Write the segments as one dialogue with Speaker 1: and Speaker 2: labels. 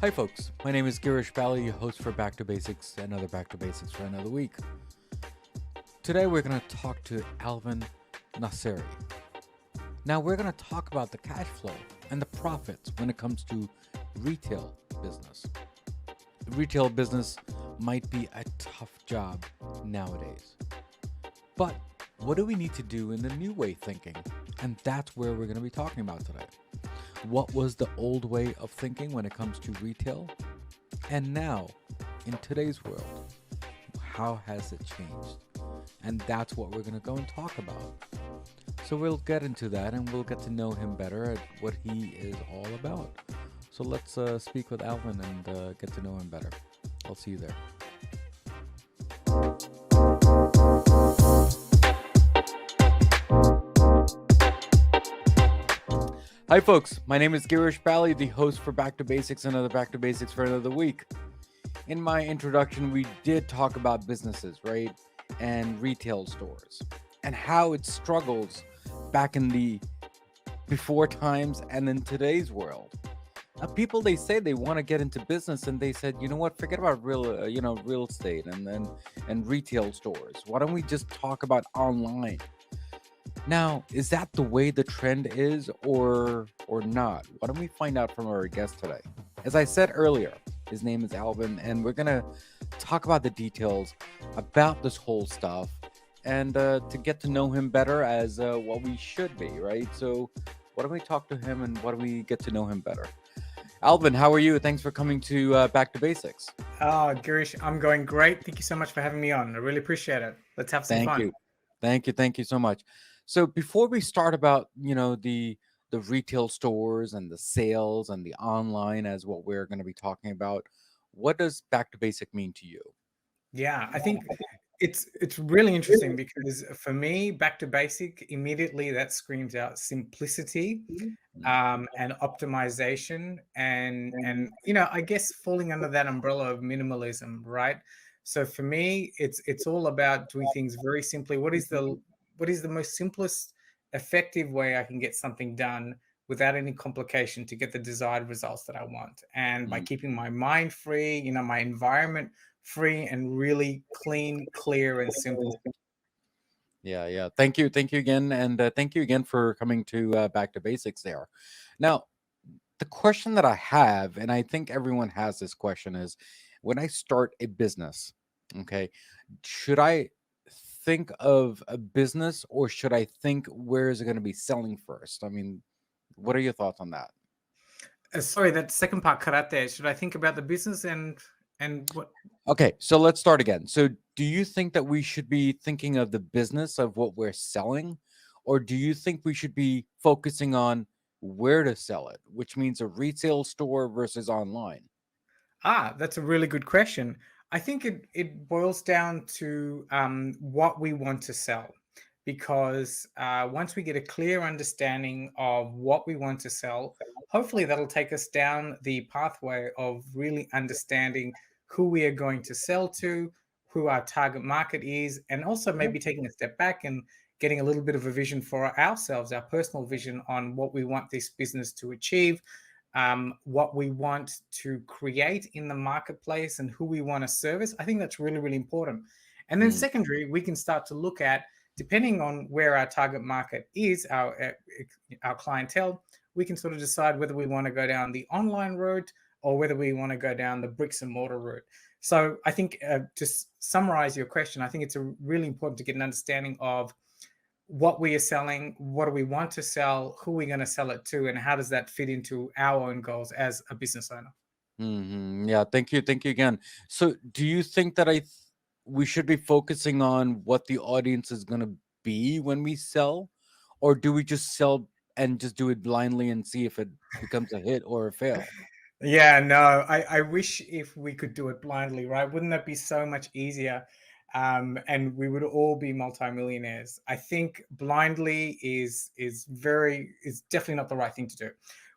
Speaker 1: Hi folks, my name is Girish, your host for Back to Basics, another Back to Basics for another week. Today we're going to talk to Alvin Narsey. Now we're going to talk about the cash flow and the profits when it comes to retail business. Retail business might be a tough job nowadays. But what do we need to do in the new way thinking? And that's where we're going to be talking about today. What was the old way of thinking when it comes to retail? And now, in today's world, how has it changed? And that's what we're going to go and talk about. So we'll get into that and we'll get to know him better at what he is all about. So let's speak with Alvin and get to know him better. I'll see you there. Hi folks, my name is Girish, the host for Back to Basics, another Back to Basics for another week. In my introduction, we did talk about businesses, right? And retail stores and how it struggles back in the before times and in today's world. Now, people, they say they want to get into business and they said, you know what, forget about real estate and retail stores. Why don't we just talk about online? Now, is that the way the trend is or not? Why don't we find out from our guest today? As I said earlier, his name is Alvin, and we're going to talk about the details about this whole stuff and to get to know him better as what we should be, right? So why don't we talk to him and why don't we get to know him better? Alvin, how are you? Thanks for coming to Back to Basics.
Speaker 2: Girish, I'm going great. Thank you so much for having me on. I really appreciate it. Let's have some fun.
Speaker 1: Thank you so much. So before we start about, the retail stores and the sales and the online as what we're going to be talking about, what does Back to Basic mean to you?
Speaker 2: Yeah, I think it's really interesting because for me, back to basic, immediately that screams out simplicity and optimization and I guess falling under that umbrella of minimalism, right? So for me, it's all about doing things very simply. What is the most simplest, effective way I can get something done without any complication to get the desired results that I want? And by
Speaker 1: Mm.
Speaker 2: keeping my mind free, my environment free and really clean, clear, and simple.
Speaker 1: Yeah. Thank you again, and thank you again for coming to Back to Basics. There. Now, the question that I have, and I think everyone has this question, is when I start a business, okay, should I think of a business or should I think where is it going to be selling first? I mean, what are your thoughts on that?
Speaker 2: Sorry, that second part cut out there. Should I think about the business and what?
Speaker 1: Okay, so let's start again. So, do you think that we should be thinking of the business of what we're selling, or do you think we should be focusing on where to sell it, which means a retail store versus online?
Speaker 2: That's a really good question. I think it boils down to what we want to sell. Because once we get a clear understanding of what we want to sell, hopefully that'll take us down the pathway of really understanding who we are going to sell to, who our target market is, and also maybe taking a step back and getting a little bit of a vision for ourselves, our personal vision on what we want this business to achieve, what we want to create in the marketplace, and who we want to service. I think that's really, really important. And then,
Speaker 1: Mm,
Speaker 2: secondary, we can start to look at, depending on where our target market is, our clientele, we can sort of decide whether we want to go down the online route or whether we want to go down the bricks and mortar route. So I think to summarize your question, I think it's really important to get an understanding of what we are selling, what do we want to sell, who we're going to sell it to, and how does that fit into our own goals as a business owner.
Speaker 1: Yeah, thank you again. So, do you think that we should be focusing on what the audience is going to be when we sell, or do we just sell and just do it blindly and see if it becomes a hit or a fail?
Speaker 2: Yeah, no, I wish if we could do it blindly, right? Wouldn't that be so much easier? And we would all be multimillionaires. I think blindly is definitely not the right thing to do.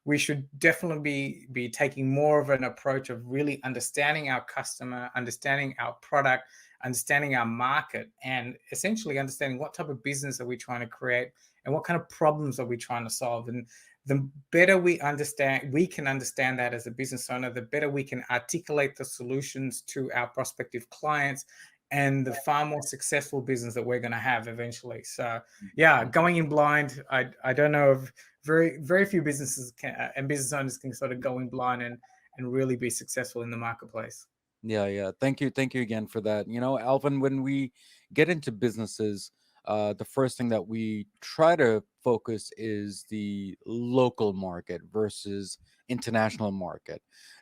Speaker 2: We should definitely be taking more of an approach of really understanding our customer, understanding our product, understanding our market, and essentially understanding what type of business are we trying to create and what kind of problems are we trying to solve. And the better we can understand that as a business owner, the better we can articulate the solutions to our prospective clients, and the far more successful business that we're going to have eventually. So yeah, going in blind, I don't know of very few businesses and business owners can sort of go in blind and really be successful in the marketplace.
Speaker 1: Yeah, yeah. Thank you again for that. You know, Alvin, when we get into businesses, the first thing that we try to focus is the local market versus international market.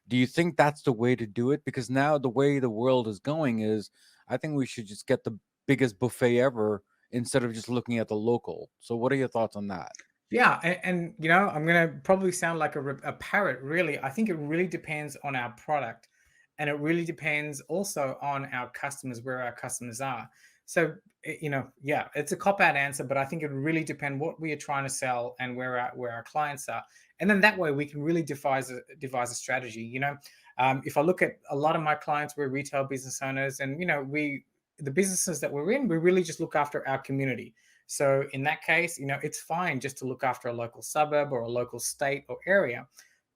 Speaker 1: Do you think that's the way to do it? Because now the way the world is going is, I think we should just get the biggest buffet ever instead of just looking at the local. So, what are your thoughts on that?
Speaker 2: Yeah, and you know, I'm gonna probably sound like a parrot. Really, I think it really depends on our product, and it really depends also on our customers, where our customers are. So, you know, yeah, it's a cop out answer, but I think it would really depend what we are trying to sell and where our clients are, and then that way we can really devise a strategy. You know, if I look at a lot of my clients, we're retail business owners, and you know, the businesses that we're in, we really just look after our community. So in that case, you know, it's fine just to look after a local suburb or a local state or area.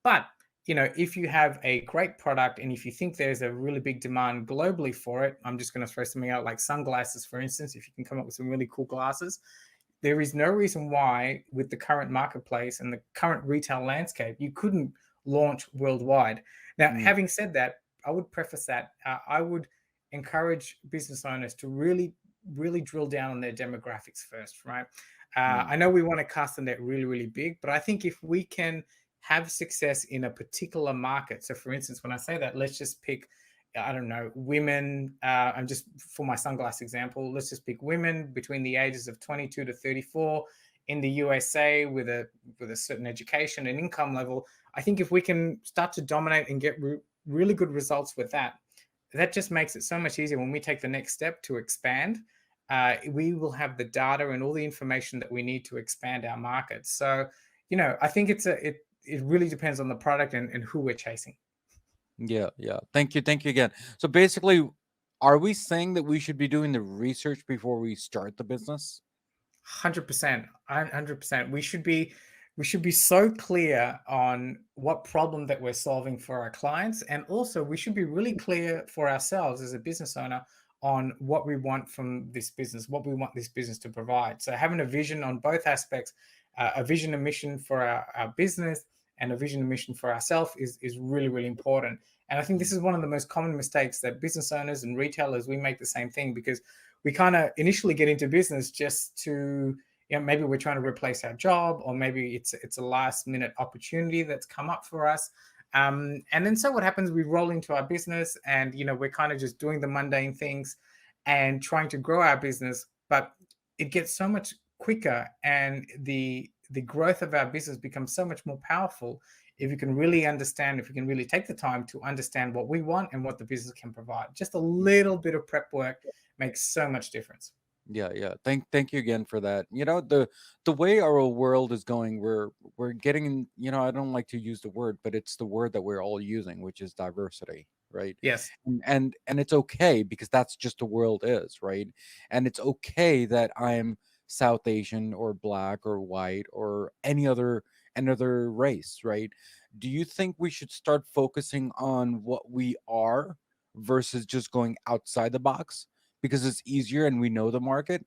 Speaker 2: But, you know, if you have a great product and if you think there's a really big demand globally for it, I'm just going to throw something out like sunglasses, for instance. If you can come up with some really cool glasses, there is no reason why, with the current marketplace and the current retail landscape, you couldn't launch worldwide. Now,
Speaker 1: Mm,
Speaker 2: having said that, I would preface that I would encourage business owners to really drill down on their demographics first, right?
Speaker 1: mm,
Speaker 2: I know we want to cast the net really big, but I think if we can have success in a particular market, so for instance, when I say that, let's just pick, I don't know, women. I'm just for my sunglass example. Let's just pick women between the ages of 22 to 34 in the USA with a certain education and income level. I think if we can start to dominate and get really good results with that, that just makes it so much easier when we take the next step to expand. We will have the data and all the information that we need to expand our market. So, you know, I think it really depends on the product and who we're chasing.
Speaker 1: yeah, yeah. Thank you again. So basically, are we saying that we should be doing the research before we start the business?
Speaker 2: 100%. 100%. We should be so clear on what problem that we're solving for our clients, and also we should be really clear for ourselves as a business owner on what we want from this business, what we want this business to provide. So having a vision on both aspects, a vision and mission for our business and a vision and mission for ourselves is really important. And I think this is one of the most common mistakes that business owners and retailers, we make the same thing, because we kind of initially get into business just to, you know, maybe we're trying to replace our job, or maybe it's a last minute opportunity that's come up for us. And then so what happens, we roll into our business and, you know, we're kind of just doing the mundane things and trying to grow our business, but it gets so much quicker, and the growth of our business becomes so much more powerful if you can really understand, if you can really take the time to understand what we want and what the business can provide. Just a little bit of prep work makes so much difference.
Speaker 1: Yeah, yeah. Thank you again for that. You know, the way our world is going, we're getting, you know, I don't like to use the word, but it's the word that we're all using, which is diversity, right?
Speaker 2: Yes.
Speaker 1: And it's okay because that's just the world is, right? And it's okay that I'm South Asian or black or white or any other race, right? Do you think we should start focusing on what we are versus just going outside the box? Because it's easier and we know the market?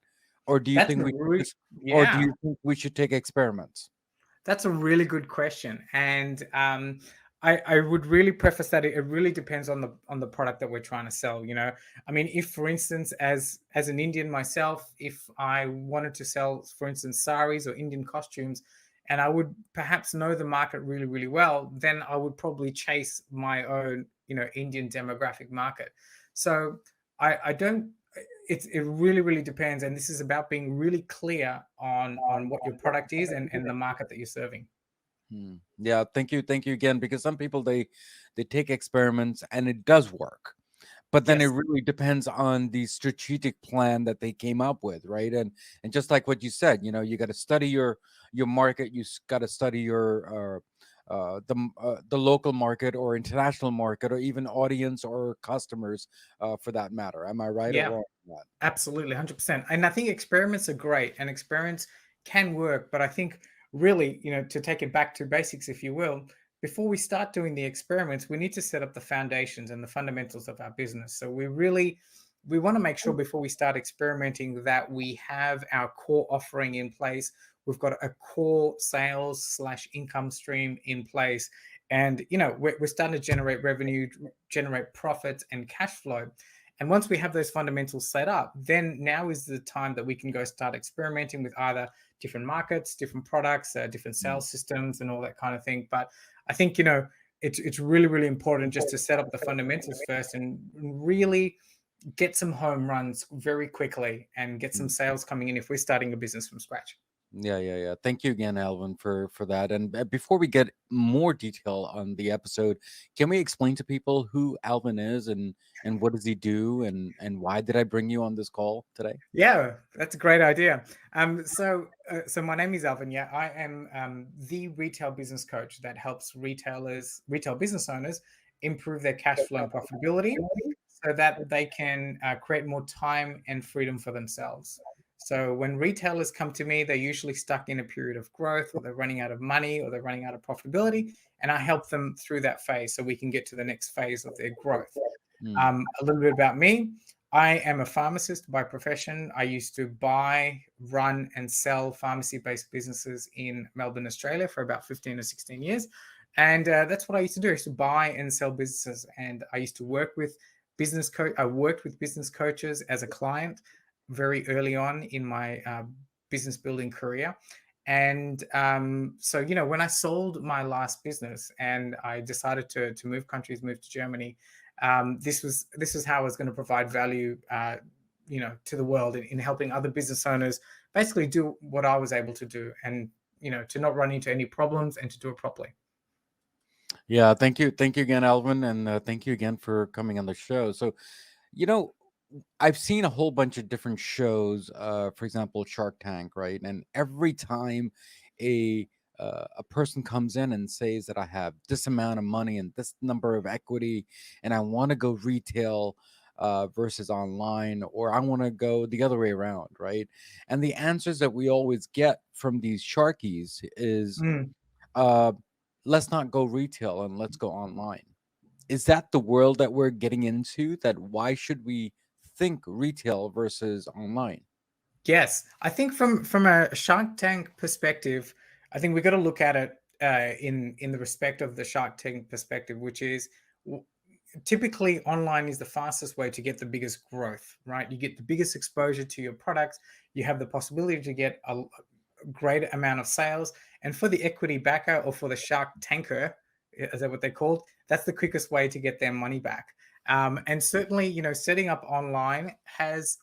Speaker 1: Or do you
Speaker 2: That's
Speaker 1: think
Speaker 2: a
Speaker 1: we should
Speaker 2: re-
Speaker 1: just or do
Speaker 2: yeah.
Speaker 1: you think we should take experiments?
Speaker 2: That's a really good question, and I would really preface that it really depends on the product that we're trying to sell. You know, I mean, if for instance, as an Indian myself, if I wanted to sell, for instance, saris or Indian costumes, and I would perhaps know the market really well, then I would probably chase my own, you know, Indian demographic market. So I don't. It really depends, and this is about being really clear on what your product is and the market that you're serving.
Speaker 1: Hmm. Yeah, thank you again. Because some people they take experiments and it does work, but then it
Speaker 2: Yes.
Speaker 1: really depends on the strategic plan that they came up with, right? And just like what you said, you know, you got to study your market, got to study your the local market or international market or even audience or customers, for that matter. Am I right or
Speaker 2: Yeah.
Speaker 1: wrong on that?
Speaker 2: Absolutely, 100%. And I think experiments are great and experiments can work, but I think really, to take it back to basics, if you will, before we start doing the experiments, we need to set up the foundations and the fundamentals of our business. So we want to make sure before we start experimenting that we have our core offering in place. We've got a core sales slash income stream in place. And, we're starting to generate revenue, generate profits and cash flow. And once we have those fundamentals set up, then now is the time that we can go start experimenting with either different markets, different products, different
Speaker 1: Mm.
Speaker 2: sales systems, and all that kind of thing. But I think, it's really, really important just to set up the fundamentals first and really get some home runs very quickly and get some
Speaker 1: Mm.
Speaker 2: sales coming in if we're starting a business from scratch.
Speaker 1: Yeah, yeah, yeah. Thank you again, Alvin, for that. And before we get more detail on the episode, can we explain to people who Alvin is and what does he do and why did I bring you on this call today?
Speaker 2: Yeah, that's a great idea. So my name is Alvin. Yeah, I am the retail business coach that helps retail business owners, improve their cash flow and profitability, so that they can create more time and freedom for themselves. So when retailers come to me, they're usually stuck in a period of growth, or they're running out of money, or they're running out of profitability, and I help them through that phase so we can get to the next phase of their growth.
Speaker 1: Mm.
Speaker 2: A little bit about me. I am a pharmacist by profession. I used to buy, run, and sell pharmacy based businesses in Melbourne, Australia for about 15 or 16 years. And that's what I used to do. I used to buy and sell businesses. And I used to work with I worked with business coaches as a client very early on in my business building career. And so, when I sold my last business and I decided to move countries, move to Germany, this was how I was going to provide value, to the world in helping other business owners basically do what I was able to do, and to not run into any problems and to do it properly.
Speaker 1: Yeah, thank you again, Alvin, and thank you again for coming on the show. So, you know, I've seen a whole bunch of different shows, for example, Shark Tank, right? And every time a a person comes in and says that I have this amount of money and this number of equity, and I want to go retail versus online, or I want to go the other way around, right? And the answers that we always get from these sharkies is,
Speaker 2: Mm.
Speaker 1: uh, let's not go retail and let's go online. Is that the world that we're getting into? That why should we think retail versus online?
Speaker 2: Yes, I think from a Shark Tank perspective, I think we got to look at it in the respect of the Shark Tank perspective, which is typically online is the fastest way to get the biggest growth, right? You get the biggest exposure to your products. You have the possibility to get a great amount of sales. And for the equity backer or for the shark tanker, is that what they're called? That's the quickest way to get their money back. And certainly, setting up online has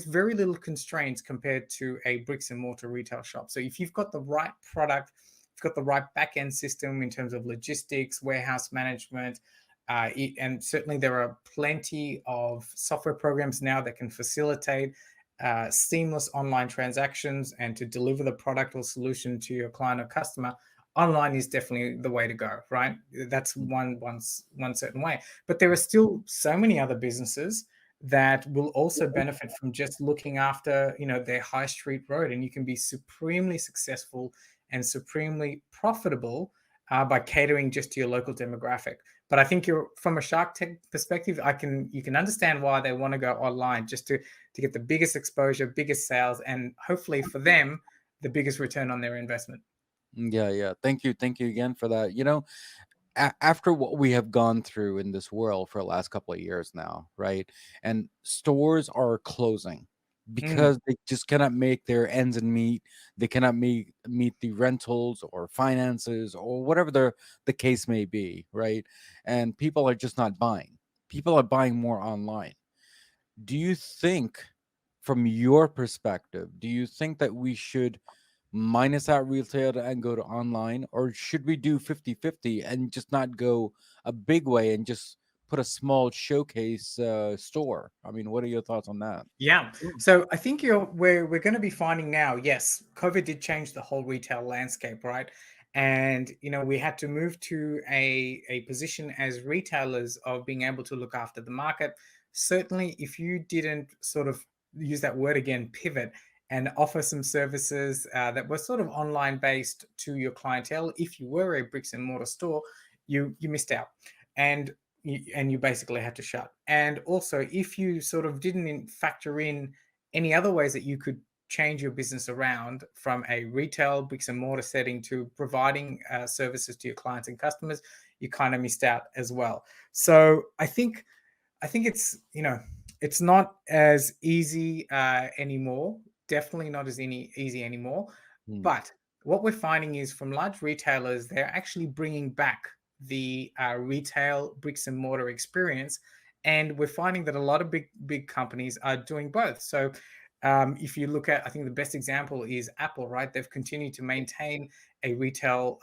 Speaker 2: very little constraints compared to a bricks and mortar retail shop. So if you've got the right product, you've got the right back end system in terms of logistics, warehouse management, and certainly there are plenty of software programs now that can facilitate seamless online transactions and to deliver the product or solution to your client or customer. Online is definitely the way to go, right? That's one certain way. But there are still so many other businesses that will also benefit from just looking after, their high street road, and you can be supremely successful and supremely profitable by catering just to your local demographic. But I think you're from a Shark Tank perspective, you can understand why they want to go online just to get the biggest exposure, biggest sales, and hopefully for them, the biggest return on their investment.
Speaker 1: Yeah, yeah. Thank you again for that. After what we have gone through in this world for the last couple of years now, right? And stores are closing
Speaker 2: Mm.
Speaker 1: because they just cannot make their ends and meet. They cannot meet the rentals or finances or whatever the case may be, right? And people are just not buying. People are buying more online. Do you think, from your perspective, do you think that we should minus out retail and go to online, or should we do 50-50 and just not go a big way and just put a small showcase store? I mean, what are your thoughts on that?
Speaker 2: Yeah. So I think we're going to be finding now, yes, COVID did change the whole retail landscape, right? And we had to move to a position as retailers of being able to look after the market. Certainly, if you didn't sort of use that word again, pivot, and offer some services that were sort of online based to your clientele. If you were a bricks and mortar store, you missed out, and you basically had to shut. And also, if you sort of didn't factor in any other ways that you could change your business around from a retail bricks and mortar setting to providing services to your clients and customers, you kind of missed out as well. So I think it's, it's not as easy anymore. Definitely not as easy anymore.
Speaker 1: Mm,
Speaker 2: But what we're finding is from large retailers, they're actually bringing back the retail bricks and mortar experience, and we're finding that a lot of big companies are doing both. So if you look at, I think the best example is Apple, right? They've continued to maintain a retail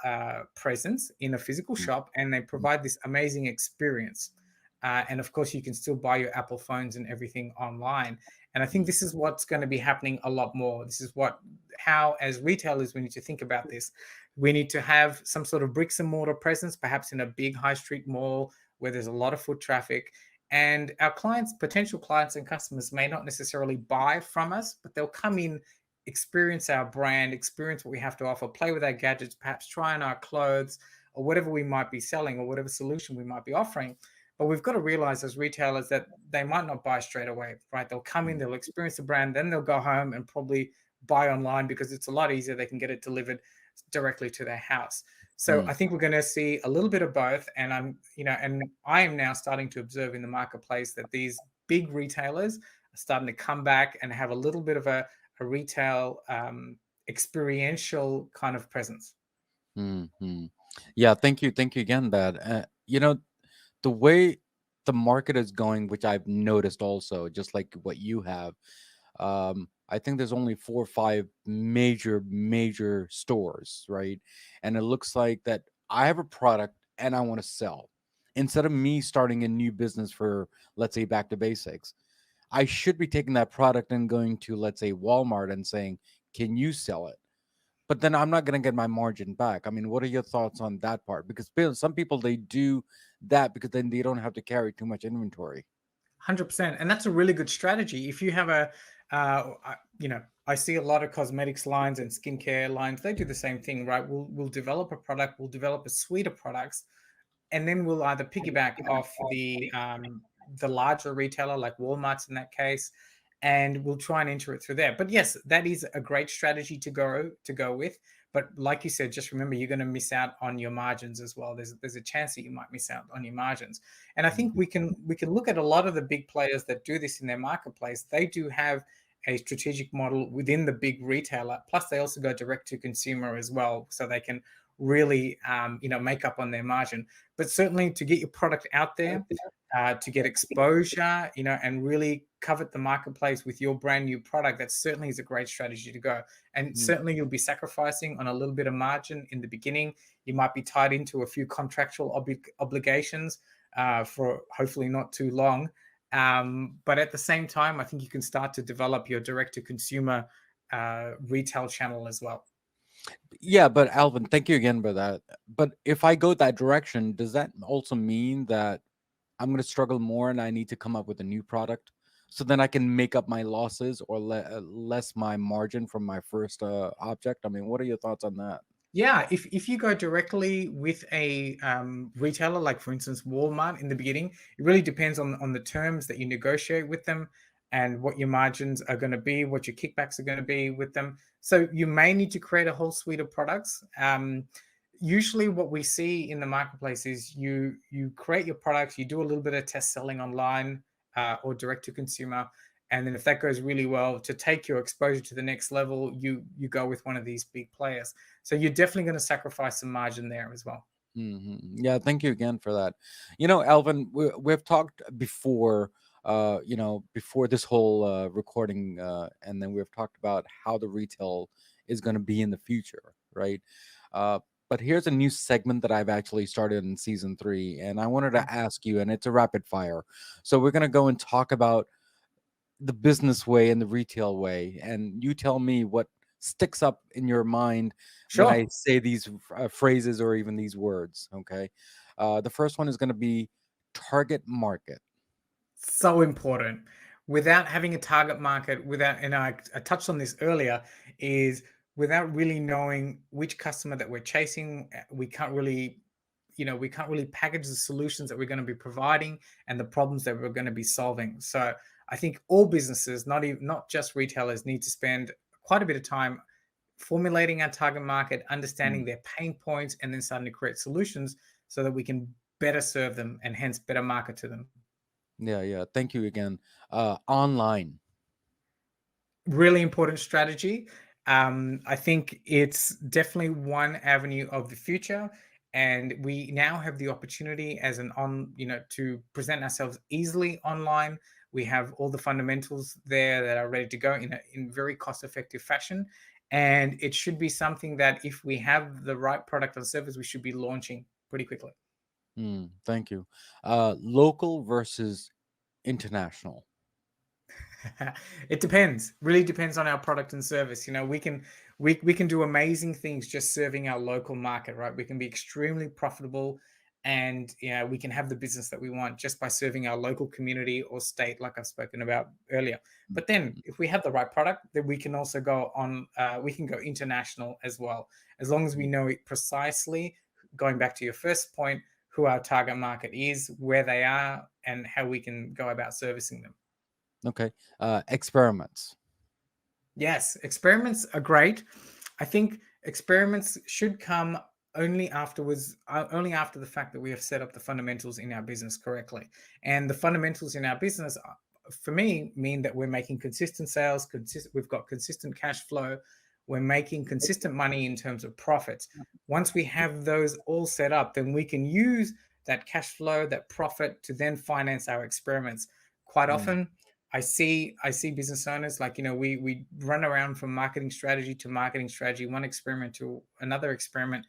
Speaker 2: presence in a physical
Speaker 1: mm,
Speaker 2: shop, and they
Speaker 1: mm,
Speaker 2: provide this amazing experience. And of course, you can still buy your Apple phones and everything online. And I think
Speaker 1: mm,
Speaker 2: this is what's going to be happening a lot more. This is how, as retailers, we need to think about this. We need to have some sort of bricks and mortar presence, perhaps in a big high street mall where there's a lot of foot traffic. And our clients, potential clients and customers may not necessarily buy from us, but they'll come in, experience our brand, experience what we have to offer, play with our gadgets, perhaps try on our clothes or whatever we might be selling or whatever solution we might be offering. But we've got to realize as retailers that they might not buy straight away, right? They'll come in,
Speaker 1: mm,
Speaker 2: they'll experience the brand, then they'll go home and probably buy online because it's a lot easier. They can get it delivered directly to their house. So
Speaker 1: mm,
Speaker 2: I think we're going to see a little bit of both. And and I am now starting to observe in the marketplace that these big retailers are starting to come back and have a little bit of a retail experiential kind of presence.
Speaker 1: mm, mm. Yeah, thank you again. That the way the market is going, which I've noticed also, just like what you have. I think there's only 4 or 5 major stores, right? And it looks like that I have a product and I want to sell. Instead of me starting a new business for, let's say, back to basics, I should be taking that product and going to, let's say, Walmart and saying, "Can you sell it?" But then I'm not going to get my margin back. I mean, what are your thoughts on that part? Because some people, they do that because then they don't have to carry too much inventory.
Speaker 2: 100%. And that's a really good strategy. If you have I see a lot of cosmetics lines and skincare lines, they do the same thing, right? We'll develop a product, we'll develop a suite of products, and then we'll either piggyback off the larger retailer like Walmart's in that case, and we'll try and enter it through there. But yes, that is a great strategy to go with. But like you said, just remember you're going to miss out on your margins as well. There's a chance that you might miss out on your margins. And I think we can look at a lot of the big players that do this in their marketplace. They do have a strategic model within the big retailer. Plus, they also go direct to consumer as well, so they can really make up on their margin. But certainly to get your product out there, to get exposure, and really covet the marketplace with your brand new product, that certainly is a great strategy to go. And
Speaker 1: Mm.
Speaker 2: certainly you'll be sacrificing on a little bit of margin in the beginning. You might be tied into a few contractual obligations for hopefully not too long. But at the same time, I think you can start to develop your direct to consumer retail channel as well.
Speaker 1: Yeah, but Alvin, thank you again for that. But if I go that direction, does that also mean that I'm going to struggle more and I need to come up with a new product so then I can make up my losses or less my margin from my first object? I mean, what are your thoughts on that?
Speaker 2: Yeah, if you go directly with a retailer, like for instance Walmart in the beginning, it really depends on the terms that you negotiate with them and what your margins are going to be, what your kickbacks are going to be with them. So you may need to create a whole suite of products. Usually, what we see in the marketplace is you create your products, you do a little bit of test selling online or direct to consumer, and then if that goes really well, to take your exposure to the next level, you go with one of these big players. So you're definitely going to sacrifice some margin there as well.
Speaker 1: Yeah, thank you again for that. Alvin, we've talked before, before this whole recording, and then we've talked about how the retail is going to be in the future, right? Uh, but here's a new segment that I've actually started in season 3, and I wanted
Speaker 2: Okay.
Speaker 1: to ask you, and it's a rapid fire. So we're going to go and talk about the business way and the retail way, and you tell me what sticks up in your mind when I
Speaker 2: Sure.
Speaker 1: say these phrases or even these words. Okay, the first one is going to be target market.
Speaker 2: So important. without having a target market, without, and I touched on this earlier, is without really knowing which customer that we're chasing, we can't really, we can't really package the solutions that we're going to be providing and the problems that we're going to be solving. So I think all businesses, not just retailers, need to spend quite a bit of time formulating our target market, understanding
Speaker 1: Mm.
Speaker 2: their pain points, and then starting to create solutions so that we can better serve them and hence better market to them.
Speaker 1: Yeah, yeah. Thank you again. Online.
Speaker 2: Really important strategy. I think it's definitely one avenue of the future, and we now have the opportunity as to present ourselves easily online. We have all the fundamentals there that are ready to go in very cost-effective fashion, and it should be something that if we have the right product or service, we should be launching pretty quickly.
Speaker 1: Thank you. Local versus international.
Speaker 2: It depends. Really depends on our product and service. We can do amazing things just serving our local market, right? We can be extremely profitable, and we can have the business that we want just by serving our local community or state, like I've spoken about earlier.
Speaker 1: Mm,
Speaker 2: But then,
Speaker 1: mm,
Speaker 2: if we have the right product, then we can also go on. We can go international as well, as long as we
Speaker 1: mm.
Speaker 2: know it precisely. Going back to your first point, who our target market is, where they are, and how we can go about servicing them.
Speaker 1: Okay. Experiments.
Speaker 2: Yes, experiments are great. I think experiments should come only after the fact that we have set up the fundamentals in our business correctly. And the fundamentals in our business, for me, mean that we're making consistent sales, we've got consistent cash flow, we're making consistent money in terms of profits. Once we have those all set up, then we can use that cash flow, that profit, to then finance our experiments. Quite
Speaker 1: Mm,
Speaker 2: often, I see business owners, like, we run around from marketing strategy to marketing strategy, one experiment to another experiment,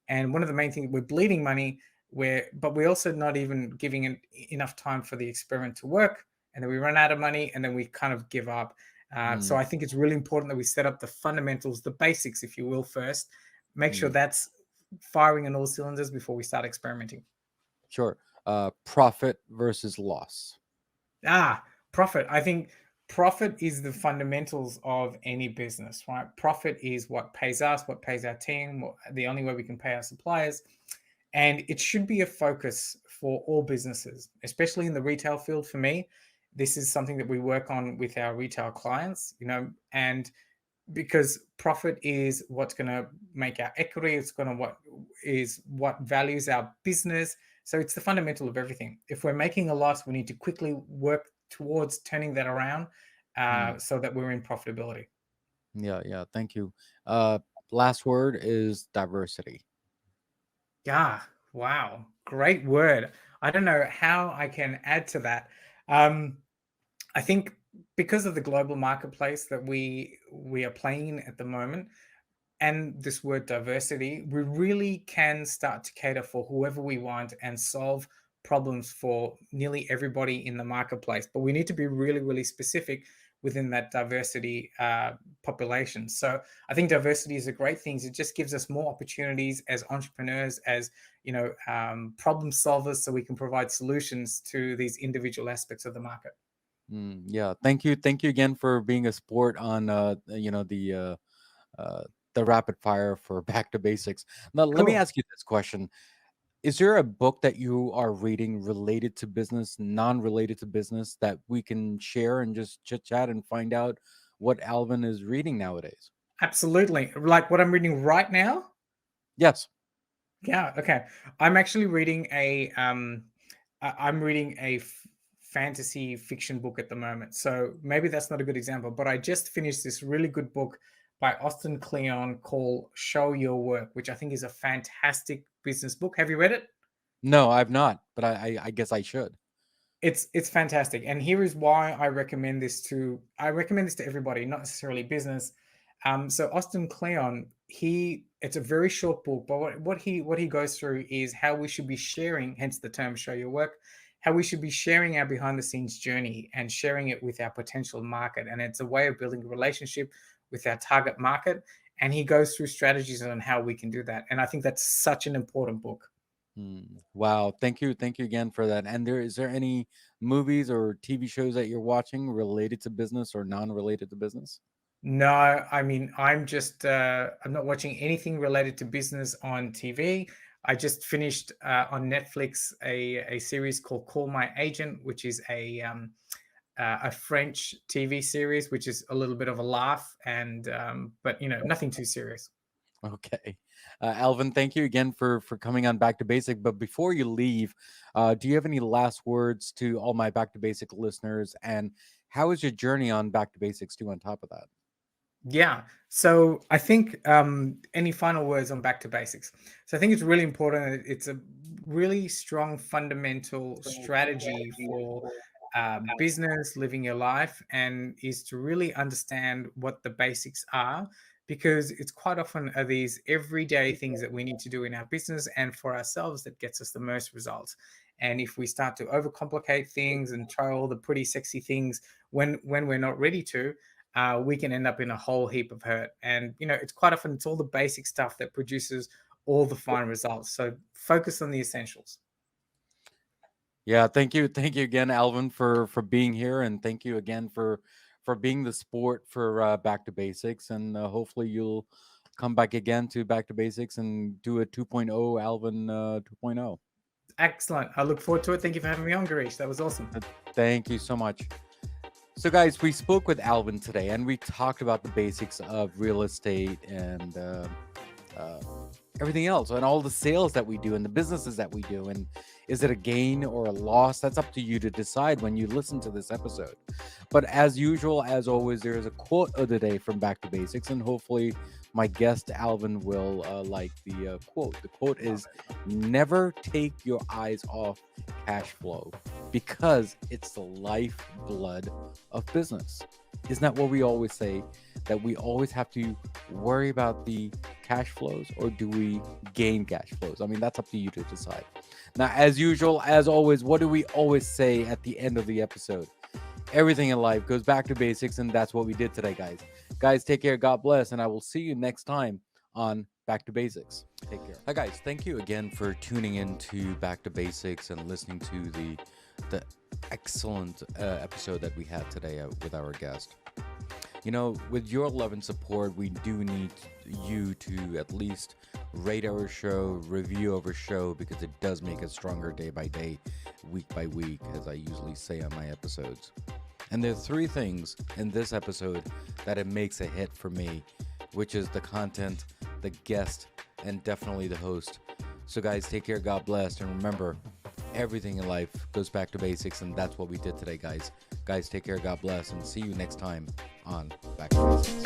Speaker 2: and one of the main things, we're bleeding money, but we're also not even giving it enough time for the experiment to work, and then we run out of money, and then we kind of give up. So
Speaker 1: mm,
Speaker 2: I think it's really important that we set up the fundamentals, the basics, if you will, first. Make sure
Speaker 1: mm.
Speaker 2: that's firing on all cylinders before we start experimenting.
Speaker 1: Sure. Profit versus loss.
Speaker 2: Ah, profit. I think profit is the fundamentals of any business, right? Profit is what pays us, what pays our team, the only way we can pay our suppliers. And it should be a focus for all businesses, especially in the retail field. For me, this is something that we work on with our retail clients, and because profit is what's going to make our equity, it's going to what values our business. So it's the fundamental of everything. If we're making a loss, we need to quickly work towards turning that around,
Speaker 1: Mm.
Speaker 2: so that we're in profitability.
Speaker 1: Yeah, yeah. Thank you. Uh, Last word is diversity.
Speaker 2: Yeah, wow, great word. I don't know how I can add to that. um, I think because of the global marketplace that we are playing in at the moment, and this word diversity, we really can start to cater for whoever we want and solve problems for nearly everybody in the marketplace. But we need to be really, really specific within that diversity population. So I think diversity is a great thing. It just gives us more opportunities as entrepreneurs, as problem solvers, so we can provide solutions to these individual aspects of the market.
Speaker 1: Yeah. Thank you. Thank you again for being a sport on uh the rapid fire for back to basics. Now, let me
Speaker 2: Cool.
Speaker 1: ask you this question. Is there a book that you are reading related to business, non-related to business, that we can share and just chit chat and find out what Alvin is reading nowadays?
Speaker 2: Absolutely. Like what I'm reading right now.
Speaker 1: Yes.
Speaker 2: Yeah, okay. I'm actually reading I'm reading a fantasy fiction book at the moment. So maybe that's not a good example, but I just finished this really good book by Austin Kleon called Show Your Work, which I think is a fantastic business book. Have you read it?
Speaker 1: No, I've not, but I guess I should.
Speaker 2: It's fantastic, and here is why I recommend this to everybody, not necessarily business. So Austin Kleon, he it's a very short book, but what he goes through is how we should be sharing, hence the term "show your work," how we should be sharing our behind the scenes journey and sharing it with our potential market, and it's a way of building a relationship with our target market. And he goes through strategies on how we can do that, and I think that's such an important book.
Speaker 1: Wow. Thank you again for that. And is there any movies or TV shows that you're watching related to business or non-related to business?
Speaker 2: No, I mean, I'm not watching anything related to business on TV. I just finished on Netflix a series called Call My Agent, which is a French TV series, which is a little bit of a laugh, and but nothing too serious.
Speaker 1: Okay. Alvin, thank you again for coming on Back to Basic. But before you leave, do you have any last words to all my Back to Basic listeners? And how is your journey on Back to Basics too on top of that?
Speaker 2: Yeah. So I think any final words on back to basics. So I think it's really important. It's a really strong fundamental strategy for business, living your life, and is to really understand what the basics are, because it's quite often are these everyday things that we need to do in our business and for ourselves that gets us the most results. And if we start to overcomplicate things and try all the pretty sexy things when we're not ready to, we can end up in a whole heap of hurt. And it's quite often it's all the basic stuff that produces all the fine results. So focus on the essentials.
Speaker 1: Yeah, thank you again, Alvin, for being here, and thank you again for being the sport for Back to Basics, and hopefully you'll come back again to Back to Basics and do a 2.0 Alvin 2.0.
Speaker 2: Excellent. I look forward to it. Thank you for having me on, Girish. That was awesome.
Speaker 1: Thank you so much. So, guys, we spoke with Alvin today, and we talked about the basics of real estate and uh, everything else, and all the sales that we do and the businesses that we do. And is it a gain or a loss? That's up to you to decide when you listen to this episode. But as usual, as always, there is a quote of the day from Back to Basics, and hopefully, my guest Alvin will like the quote. The quote is, "Never take your eyes off cash flow, because it's the lifeblood of business." Isn't that what we always say? That we always have to worry about the cash flows, or do we gain cash flows? I mean, that's up to you to decide. Now, as usual, as always, what do we always say at the end of the episode? Everything in life goes back to basics, and that's what we did today, guys. Guys, take care. God bless, and I will see you next time on Back to Basics. Take care. Hi, guys. Thank you again for tuning in to Back to Basics and listening to the excellent episode that we had today with our guest. With your love and support, we do need you to at least rate our show, review our show, because it does make us stronger day by day, week by week, as I usually say on my episodes. And there are three things in this episode that it makes a hit for me, which is the content, the guest, and definitely the host. So guys, take care, God bless, and remember, everything in life goes back to basics, and that's what we did today, guys. Guys, take care, God bless, and see you next time on Back to Basics.